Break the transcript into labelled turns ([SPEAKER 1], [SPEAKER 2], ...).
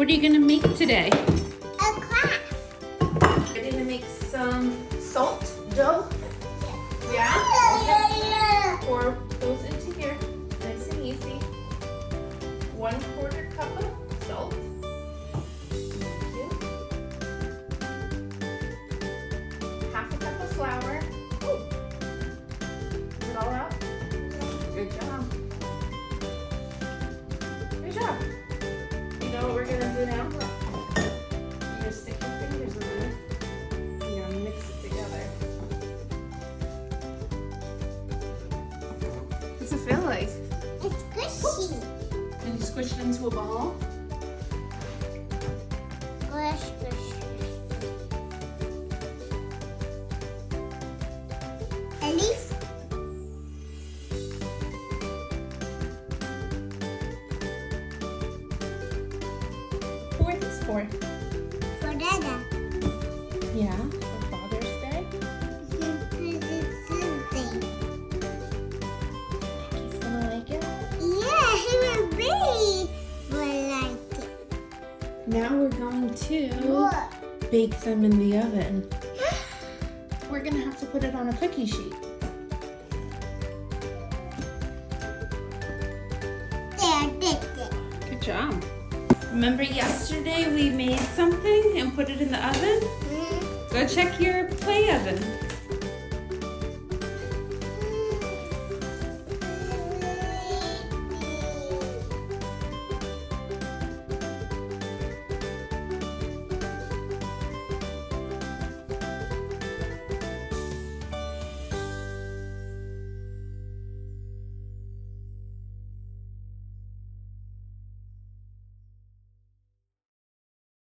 [SPEAKER 1] What are you gonna make today?
[SPEAKER 2] A craft.
[SPEAKER 1] We're gonna make some salt dough. Yeah? Pour those into here. Nice and easy. 1/4 cup of salt. Thank you. 1/2 cup of flour. Ooh. Is it all out? Good job. Good job. You know what we're gonna do now? You're gonna stick your fingers in there. You're gonna mix it together. What's it feel like?
[SPEAKER 2] It's squishy.
[SPEAKER 1] Can you squish it into a ball?
[SPEAKER 2] Squish, squish. A leaf.
[SPEAKER 1] Who are these for?
[SPEAKER 2] For Dada.
[SPEAKER 1] Yeah, for Father's Day.
[SPEAKER 2] Because it's Tuesday.
[SPEAKER 1] He's gonna like it.
[SPEAKER 2] Yeah, he will like it.
[SPEAKER 1] Now we're going to
[SPEAKER 2] What?
[SPEAKER 1] bake them in the oven. We're gonna have to put it on a cookie sheet.
[SPEAKER 2] There, did it.
[SPEAKER 1] Good job. Remember yesterday we made something and put it in the oven? Go check your play oven.